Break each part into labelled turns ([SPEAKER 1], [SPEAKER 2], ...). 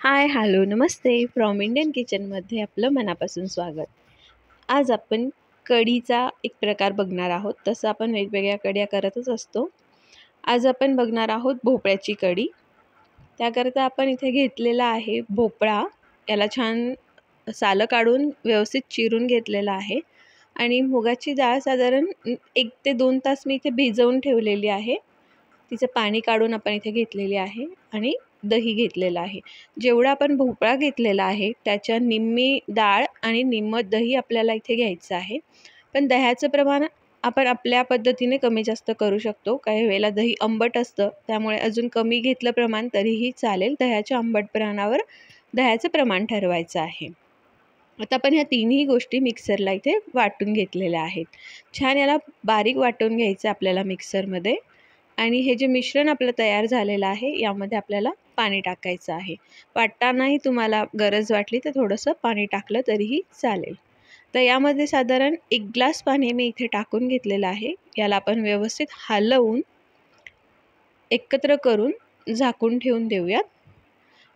[SPEAKER 1] High, hello, Namaste. From Indian किचनमध्ये आपलं मनापासून स्वागत. आज आपण कढीचा एक प्रकार बघणार आहोत. तसं आपण वेगवेगळ्या कढ्या करतच असतो. आज आपण बघणार आहोत भोपळ्याची कढी. त्याकरता आपण इथे घेतलेला आहे भोपळा. याला छान सालं काढून व्यवस्थित चिरून घेतलेला आहे आणि मुगाची डाळ साधारण 1 ते 2 तास मी इथे भिजवून ठेवलेली आहे. तिचं पाणी काढून आपण इथे घेतलेली आहे आणि दही घेतलेलं आहे. जेवढा आपण भोपळा घेतलेला आहे त्याच्या निम्मी डाळ आणि निम्मं दही आपल्याला इथे घ्यायचं आहे. पण दह्याचं प्रमाण आपण आपल्या पद्धतीने कमी जास्त करू शकतो. काही वेळेला दही आंबट असतं, त्यामुळे अजून कमी घेतलं प्रमाण तरीही चालेल. दह्याच्या आंबटपणावर दह्याचं प्रमाण ठरवायचं आहे. आता आपण ह्या तिन्ही गोष्टी मिक्सरला इथे वाटून घेतलेल्या आहेत. छान याला बारीक वाटून घ्यायचं आपल्याला मिक्सरमध्ये. आणि हे जे मिश्रण आपलं तयार झालेलं आहे यामध्ये आपल्याला पाणी टाकायचं आहे. वाटतानाही तुम्हाला गरज वाटली तर थोडंसं पाणी टाकलं तरीही चालेल. तर यामध्ये साधारण 1 ग्लास पाणी मी इथे टाकून घेतलेलं आहे. याला आपण व्यवस्थित हलवून एकत्र करून झाकून ठेवून देऊयात.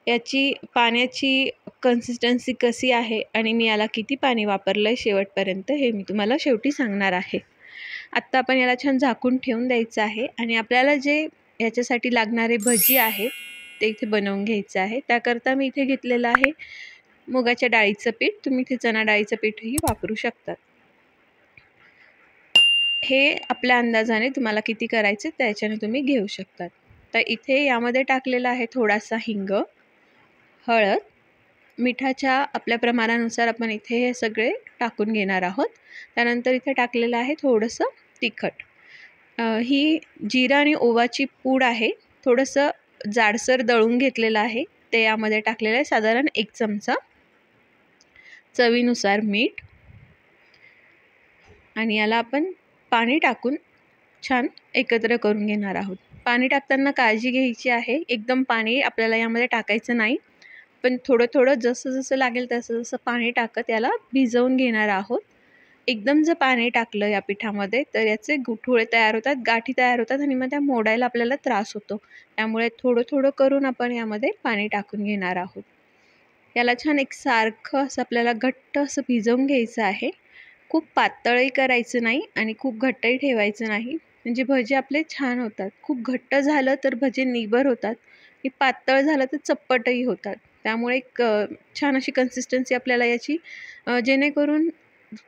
[SPEAKER 1] याची पाण्याची कन्सिस्टन्सी कशी आहे आणि मी याला किती पाणी वापरलं आहे शेवटपर्यंत हे मी तुम्हाला शेवटी सांगणार आहे. आत्ता आपण याला छान झाकून ठेवून द्यायचं आहे आणि आपल्याला जे याच्यासाठी लागणारे भजी आहेत ते इथे बनवून घ्यायचं आहे. त्याकरता मी इथे घेतलेलं आहे मुगाच्या डाळीचं पीठ. तुम्ही इथे चणा डाळीचं पीठही वापरू शकतात. हे आपल्या अंदाजाने तुम्हाला किती करायचे त्याच्याने तुम्ही घेऊ शकतात. तर इथे यामध्ये टाकलेला आहे थोडासा हिंग, हळद, मिठाच्या आपल्या प्रमाणानुसार आपण इथे हे सगळे टाकून घेणार आहोत. त्यानंतर इथे टाकलेलं आहे थोडंसं तिखट. ही जिरा आणि ओवाची पूड आहे. थोडंसं जाडसर दळून घेतलेलं आहे ते यामध्ये टाकलेलं आहे. साधारण 1 चमचा. चवीनुसार मीठ आणि याला आपण पाणी टाकून छान एकत्र करून घेणार आहोत. पाणी टाकताना काळजी घ्यायची आहे. एकदम पाणी आपल्याला यामध्ये टाकायचं नाही, पण थोडं थोडं जसं जसं लागेल तसं जसं पाणी टाकत याला भिजवून घेणार आहोत. एकदम जर पाणी टाकलं या पिठामध्ये तर याचे गुठळी तयार होतात, गाठी तयार होतात आणि मग त्या मोडायला आपल्याला त्रास होतो. त्यामुळे थोडं थोडं करून आपण यामध्ये पाणी टाकून घेणार आहोत. याला छान एकसारखं असं आपल्याला घट्ट असं भिजवून घ्यायचं आहे. खूप पातळही करायचं नाही आणि खूप घट्टही ठेवायचं नाही, म्हणजे भजे आपले छान होतात. खूप घट्ट झालं तर भजे निबर होतात आणि पातळ झालं तर चप्पटही होतात. त्यामुळे एक छान अशी कन्सिस्टन्सी आपल्याला याची जेणेकरून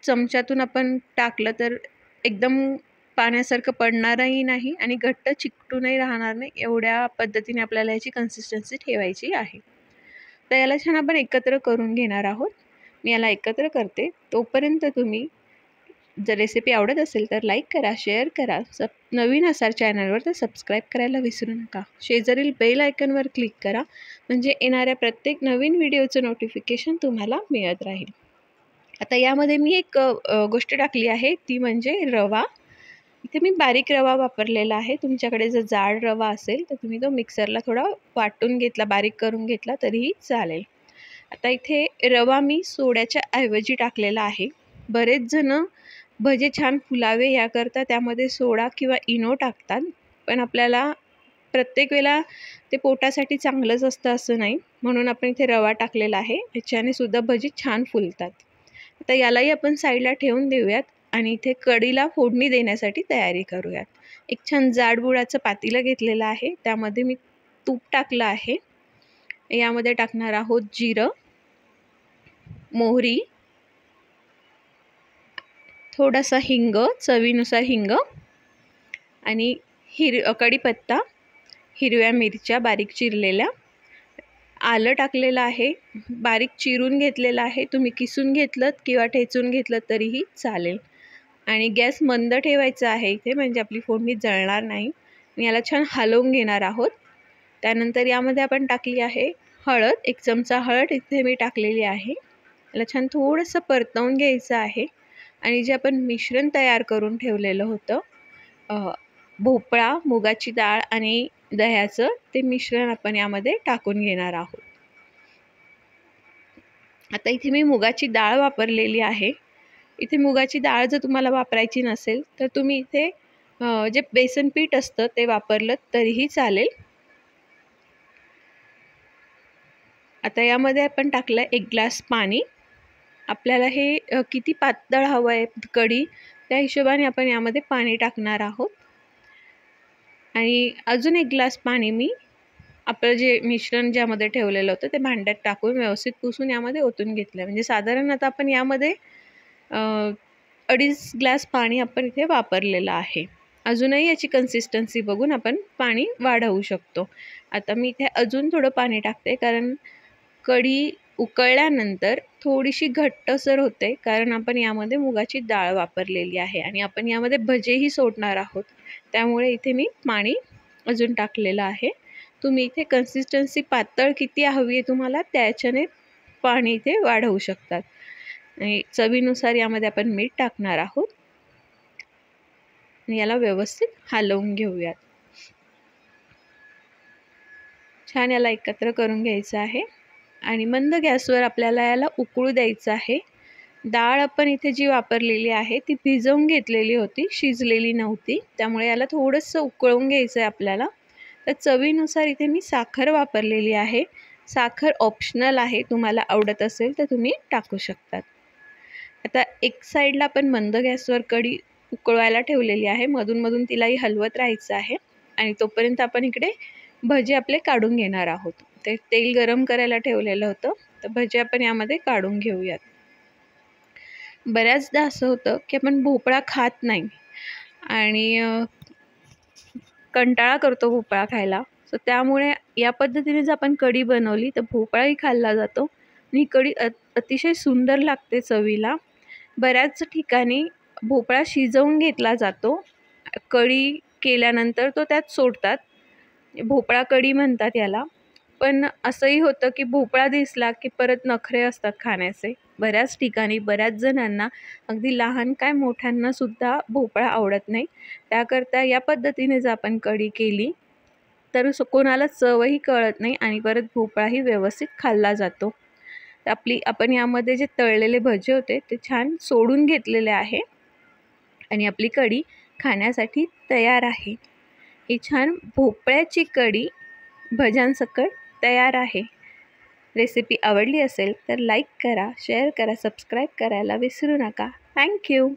[SPEAKER 1] चमच्यातून आपण टाकलं तर एकदम पाण्यासारखं पडणारही नाही आणि घट्ट चिकटूनही राहणार नाही. एवढ्या पद्धतीने आपल्याला याची कन्सिस्टन्सी ठेवायची आहे. तर याला छान आपण एकत्र करून घेणार आहोत. मी याला एकत्र करते. तोपर्यंत तुम्ही जर रेसिपी आवडत असेल तर लाईक करा, शेअर करा. नवीन असाल चॅनलवर तर सबस्क्राईब करायला विसरू नका. शेजारील बेल आयकॉनवर क्लिक करा, म्हणजे येणाऱ्या प्रत्येक नवीन व्हिडिओचं नोटिफिकेशन तुम्हाला मिळत राहील. आता यामध्ये मी एक गोष्ट टाकली आहे ती म्हणजे रवा. इथे मी बारीक रवा वापरलेला आहे. तुमच्याकडे जर जाड रवा असेल तर तुम्ही तो मिक्सरला थोडा वाटून घेतला, बारीक करून घेतला तरीही चालेल. आता इथे रवा मी सोड्याच्या ऐवजी टाकलेला आहे. बरेच जण भजे छान फुलावे याकरता त्यामध्ये सोडा किंवा इनो टाकतात, पण आपल्याला प्रत्येक वेळेला ते पोटासाठी चांगलंच असतं असं नाही, म्हणून आपण इथे रवा टाकलेला आहे. याच्याने सुद्धा भजी छान फुलतात. आता यालाही आपण साईडला ठेवून देऊयात आणि इथे कढीला फोडणी देण्यासाठी तयारी करूयात. एक छान जाडबुडाचं पातेलं घेतलेलं आहे. त्यामध्ये मी तूप टाकलं आहे. यामध्ये टाकणार आहोत जिरं, मोहरी, थोडासा हिंग, चवीनुसार हिंग आणि कढीपत्ता, हिरव्या मिरच्या बारीक चिरलेल्या, आलं टाकलेलं आहे, बारीक चिरून घेतलेलं आहे. तुम्ही किसून घेतलंत किंवा ठेचून घेतलं तरीही चालेल. आणि गॅस मंद ठेवायचा आहे इथे, म्हणजे आपली फोडणी जळणार नाही. आणि याला छान हलवून घेणार आहोत. त्यानंतर यामध्ये आपण टाकली आहे हळद. 1 चमचा हळद इथे मी टाकलेली आहे. याला छान थोडंसं परतवून घ्यायचं आहे. आणि जे आपण मिश्रण तयार करून ठेवलेलं होतं भोपळा, मुगाची डाळ आणि दह्याचं, ते मिश्रण आपण यामध्ये टाकून घेणार आहोत. आता इथे मी मुगाची डाळ वापरलेली आहे. इथे मुगाची डाळ जर तुम्हाला वापरायची नसेल तर तुम्ही इथे जे बेसन पीठ असतं ते वापरलं तरीही चालेल. आता यामध्ये आपण टाकलं 1 ग्लास पाणी. आपल्याला हे किती पातळ हवं आहे कढी त्या हिशोबाने आपण यामध्ये पाणी टाकणार आहोत. आणि अजून 1 ग्लास पाणी मी आपलं जे मिश्रण ज्यामध्ये ठेवलेलं होतं ते भांड्यात टाकून व्यवस्थित पुसून यामध्ये ओतून घेतलं. म्हणजे साधारण आता आपण यामध्ये 2.5 ग्लास पाणी आपण इथे वापरलेलं आहे. अजूनही याची कन्सिस्टन्सी बघून आपण पाणी वाढवू शकतो. आता मी इथे अजून थोडं पाणी टाकते, कारण कढी उकळल्यानंतर थोडीशी घट्टसर होते, कारण आपण यामध्ये मुगाची डाळ वापरलेली आहे आणि आपण यामध्ये भजेही सोडणार आहोत. त्यामुळे इथे मी पाणी अजून टाकलेलं आहे. तुम्ही इथे कन्सिस्टन्सी पातळ किती हवी आहे तुम्हाला त्याच्याने पाणी इथे वाढवू शकतात. आणि चवीनुसार यामध्ये आपण मीठ टाकणार आहोत आणि याला व्यवस्थित हलवून घेऊयात. छान याला एकत्र करून घ्यायचं आहे आणि मंद गॅसवर आपल्याला याला उकळू द्यायचं आहे. डाळ आपण इथे जी वापरलेली आहे ती भिजवून घेतलेली होती, शिजलेली नव्हती. त्यामुळे याला थोडंसं उकळून घ्यायचं आहे आपल्याला. तर चवीनुसार इथे मी साखर वापरलेली आहे. साखर ऑप्शनल आहे, तुम्हाला आवडत असेल तर तुम्ही टाकू शकतात. आता एक साईडला आपण मंद गॅसवर कढी उकळवायला ठेवलेली आहे. मधून तिलाही हलवत राहायचं आहे आणि तोपर्यंत आपण इकडे भजे आपले काढून घेणार आहोत. ते तेल गरम करायला ठेवलेलं होतं, तर भजे आपण यामध्ये काढून घेऊयात. बऱ्याचदा असं होतं की आपण भोपळा खात नाही आणि कंटाळा करतो भोपळा खायला. सो त्यामुळे या पद्धतीने जर आपण कढी बनवली तर भोपळाही खाल्ला जातो आणि कढी अतिशय सुंदर लागते चवीला. बऱ्याच ठिकाणी भोपळा शिजवून घेतला जातो. कढी केल्यानंतर तो त्यात सोडतात. भोपळा कढी म्हणतात याला. पण असंही होतं की भोपळा दिसला की परत नखरे असतात खाण्याचे. बऱ्याच ठिकाणी बऱ्याच जणांना, अगदी लहान काय मोठ्यांना सुद्धा भोपळा आवडत नाही. त्याकरता या पद्धतीने जर आपण कढी केली तर कोणाला चवही कळत नाही आणि परत भोपळाही व्यवस्थित खाल्ला जातो. तर आपण यामध्ये जे तळलेले भजे होते ते छान सोडून घेतलेले आहे आणि आपली कढी खाण्यासाठी तयार आहे. ही छान भोपळ्याची कढी भज्यांसकट तयार आहे. रेसिपी आवडली असेल तर लाईक करा, शेअर करा, सबस्क्राईब करायला विसरू नका. थँक्यू.